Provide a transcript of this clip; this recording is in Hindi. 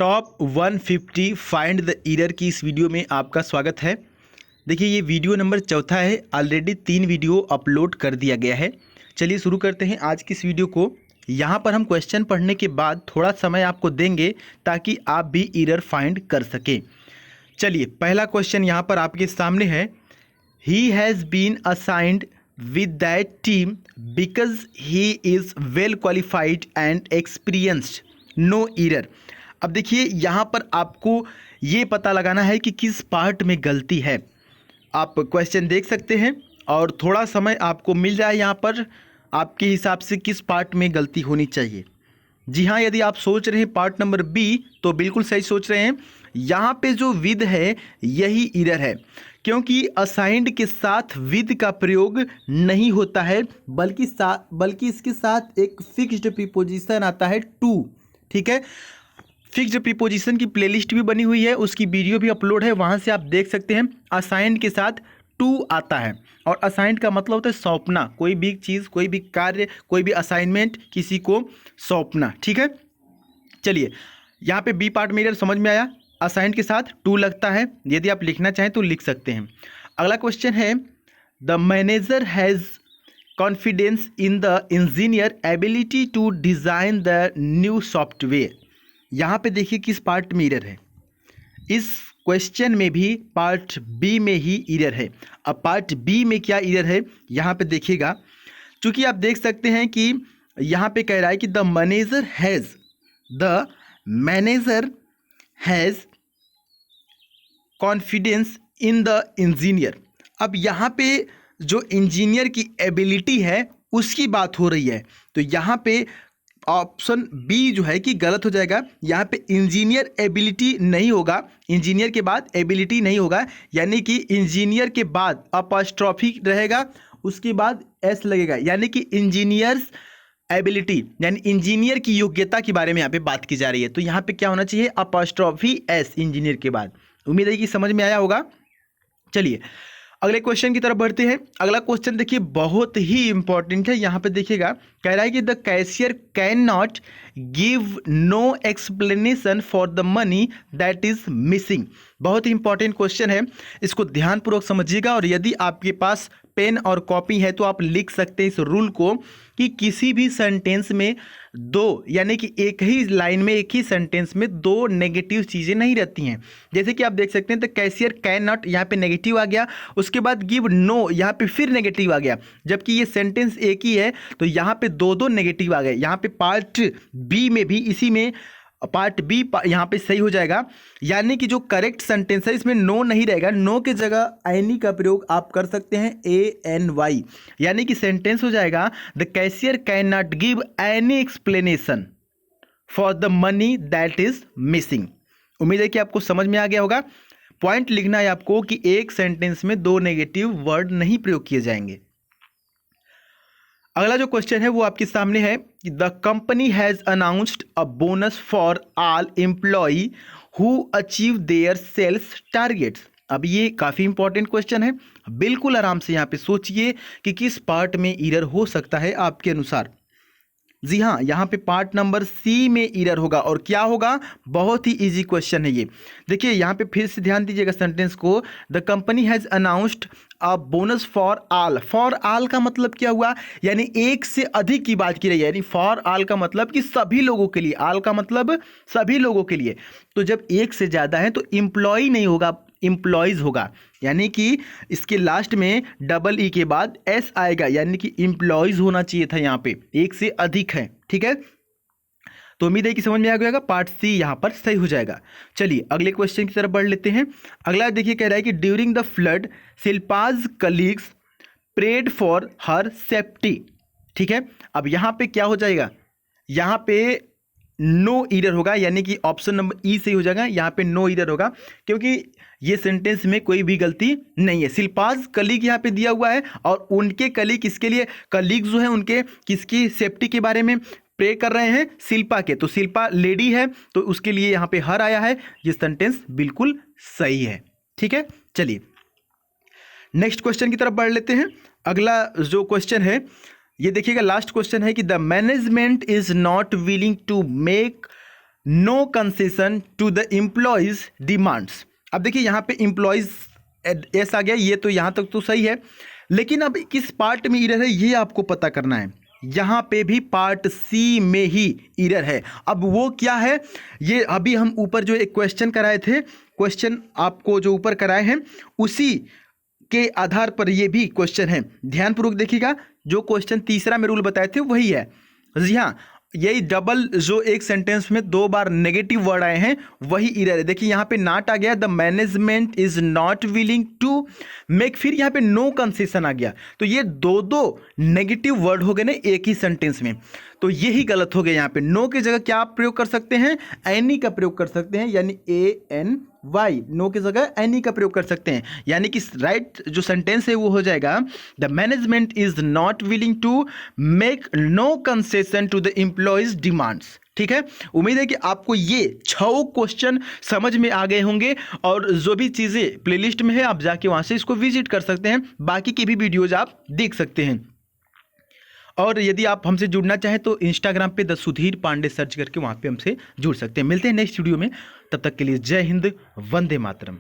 टॉप 150 फाइंड द एरर की इस वीडियो में आपका स्वागत है। देखिए ये वीडियो नंबर चौथा है। ऑलरेडी 3 वीडियो अपलोड कर दिया गया है। चलिए शुरू करते हैं आज की इस वीडियो को। यहाँ पर हम क्वेश्चन पढ़ने के बाद थोड़ा समय आपको देंगे ताकि आप भी एरर फाइंड कर सकें। चलिए पहला क्वेश्चन यहाँ पर आपके सामने है। He has been assigned with that team because he is well qualified and experienced, no error। अब देखिए यहाँ पर आपको ये पता लगाना है कि किस पार्ट में गलती है। आप क्वेश्चन देख सकते हैं और थोड़ा समय आपको मिल जाए यहाँ पर आपके हिसाब से किस पार्ट में गलती होनी चाहिए। जी हाँ, यदि आप सोच रहे हैं पार्ट नंबर बी तो बिल्कुल सही सोच रहे हैं। यहाँ पे जो विद है यही एरर है, क्योंकि असाइंड के साथ विद का प्रयोग नहीं होता है, बल्कि इसके साथ एक फिक्स्ड प्रीपोजिशन आता है टू। ठीक है, फिक्स्ड प्रीपोजिशन की प्लेलिस्ट भी बनी हुई है, उसकी वीडियो भी अपलोड है, वहाँ से आप देख सकते हैं। असाइंड के साथ टू आता है और असाइंड का मतलब होता है सौंपना, कोई भी चीज़, कोई भी कार्य, कोई भी असाइनमेंट किसी को सौंपना। ठीक है, चलिए यहाँ पे बी पार्ट में एरर समझ में आया। असाइंड के साथ टू लगता है, यदि आप लिखना चाहें तो लिख सकते हैं। अगला क्वेश्चन है the manager has confidence in the engineer ability to design the new software. यहाँ पे देखिए किस पार्ट में एरर है। इस क्वेश्चन में भी पार्ट बी में ही एरर है। अब पार्ट बी में क्या एरर है यहाँ पे देखिएगा। चूँकि आप देख सकते हैं कि यहाँ पे कह रहा है कि the manager has confidence in the engineer. अब यहाँ पे जो इंजीनियर की एबिलिटी है उसकी बात हो रही है, तो यहाँ पे ऑप्शन बी जो है कि गलत हो जाएगा। यहाँ पे इंजीनियर एबिलिटी नहीं होगा, इंजीनियर के बाद एबिलिटी नहीं होगा, यानी कि इंजीनियर के बाद अपॉस्ट्रोफी रहेगा, उसके बाद एस लगेगा, यानी कि इंजीनियर्स एबिलिटी, यानी इंजीनियर की योग्यता के बारे में यहाँ पे बात की जा रही है। तो यहाँ पे क्या होना चाहिए, अपॉस्ट्रोफी एस इंजीनियर के बाद। उम्मीद है कि समझ में आया होगा। चलिए अगले क्वेश्चन की तरफ बढ़ते हैं। अगला क्वेश्चन देखिए बहुत ही इंपॉर्टेंट है। यहाँ पे देखिएगा कह रहा है कि the cashier can not give no explanation for the money that is missing. बहुत ही इंपॉर्टेंट क्वेश्चन है, इसको ध्यानपूर्वक समझिएगा और यदि आपके पास पेन और कॉपी है तो आप लिख सकते हैं इस रूल को कि किसी भी सेंटेंस में दो, यानी कि एक ही लाइन में, एक ही सेंटेंस में दो नेगेटिव चीज़ें नहीं रहती हैं। जैसे कि आप देख सकते हैं तो कैशियर कैन नॉट, यहाँ पे नेगेटिव आ गया, उसके बाद गिव नो, यहाँ पे फिर नेगेटिव आ गया, जबकि ये सेंटेंस एक ही है तो यहाँ पे दो नेगेटिव आ गए। यहाँ पे पार्ट बी में भी, इसी में पार्ट बी यहाँ पे सही हो जाएगा, यानी कि जो करेक्ट सेंटेंस है इसमें नो नहीं रहेगा, नो के जगह एनी का प्रयोग आप कर सकते हैं, ANY, यानी कि सेंटेंस हो जाएगा the cashier can not give any explanation for the money that is missing. उम्मीद है कि आपको समझ में आ गया होगा। पॉइंट लिखना है आपको कि एक सेंटेंस में दो नेगेटिव वर्ड नहीं प्रयोग किए जाएंगे। अगला जो क्वेश्चन है वो आपके सामने है कि the company has announced a bonus for all employee who achieve their sales targets. अब ये काफ़ी इंपॉर्टेंट क्वेश्चन है, बिल्कुल आराम से यहाँ पे सोचिए कि किस पार्ट में एरर हो सकता है आपके अनुसार। जी हाँ, यहाँ पे पार्ट नंबर सी में एरर होगा। और क्या होगा, बहुत ही इजी क्वेश्चन है ये। देखिए यहाँ पे फिर से ध्यान दीजिएगा सेंटेंस को, the company has announced a bonus for all. For all का मतलब क्या हुआ, यानी एक से अधिक की बात की रही है, यानी फॉर ऑल का मतलब कि सभी लोगों के लिए, ऑल का मतलब सभी लोगों के लिए। तो जब एक से ज़्यादा है तो एम्प्लॉय नहीं होगा, एम्प्लॉयज़ होगा, यानी कि इसके लास्ट में डबल ई के बाद एस आएगा, यानी कि एम्प्लॉयज़ होना चाहिए था, यहाँ पे एक से अधिक है। ठीक है, तो उम्मीद है कि समझ में आ गया। पार्ट सी यहाँ पर सही हो जाएगा। चलिए अगले क्वेश्चन की तरफ बढ़ लेते हैं। अगला देखिए कह रहा है कि during the flood Shilpa's colleagues prayed for her safety. ठीक है, अब यहाँ पे क्या हो जाएगा, यहाँ पे नो एरर होगा, यानी कि ऑप्शन नंबर ई सही हो जाएगा। यहाँ पे नो एरर होगा क्योंकि ये सेंटेंस में कोई भी गलती नहीं है। शिल्पाज कलीग यहाँ पे दिया हुआ है और उनके कलीग, किसके लिए, कलीग जो है उनके किसकी सेफ्टी के बारे में प्रे कर रहे हैं, शिल्पा के। तो शिल्पा लेडी है तो उसके लिए यहाँ पे हर आया है, ये सेंटेंस बिल्कुल सही है। ठीक है, चलिए नेक्स्ट क्वेश्चन की तरफ बढ़ लेते हैं। अगला जो क्वेश्चन है ये देखिएगा, लास्ट क्वेश्चन है कि the management is not willing to make no concession to the employees demands. अब देखिए यहाँ पे एम्प्लॉयज एस आ गया, ये तो यहाँ तक तो सही है, लेकिन अब किस पार्ट में एरर है ये आपको पता करना है। यहाँ पे भी पार्ट सी में ही एरर है। अब वो क्या है, ये अभी हम ऊपर जो एक क्वेश्चन कराए थे, क्वेश्चन आपको जो ऊपर कराए हैं उसी के आधार पर ये भी क्वेश्चन है। ध्यानपूर्वक देखिएगा, जो क्वेश्चन तीसरा में रूल बताए थे वही है। जी हाँ, यही डबल जो एक सेंटेंस में 2 बार नेगेटिव वर्ड आए हैं वही एरर है। देखिए यहाँ पे नॉट आ गया, the management is not willing to make, फिर यहाँ पे नो कंसेशन आ गया। तो ये दो नेगेटिव वर्ड हो गए ना एक ही सेंटेंस में, तो यही गलत हो गया। यहाँ पे नो की जगह क्या आप प्रयोग कर सकते हैं, एनी का प्रयोग कर सकते हैं, यानी ANY, नो की जगह एनी का प्रयोग कर सकते हैं, यानी कि राइट जो सेंटेंस है वो हो जाएगा, the management is not willing to make no concession to the employees demands. ठीक है, उम्मीद है कि आपको ये 6 क्वेश्चन समझ में आ गए होंगे, और जो भी चीज़ें प्लेलिस्ट में है आप जाके वहाँ से इसको विजिट कर सकते हैं, बाकी की भी वीडियोज आप देख सकते हैं। और यदि आप हमसे जुड़ना चाहें तो इंस्टाग्राम पे द सुधीर पांडे सर्च करके वहाँ पे हमसे जुड़ सकते हैं। मिलते हैं नेक्स्ट वीडियो में, तब तक के लिए जय हिंद, वंदे मातरम।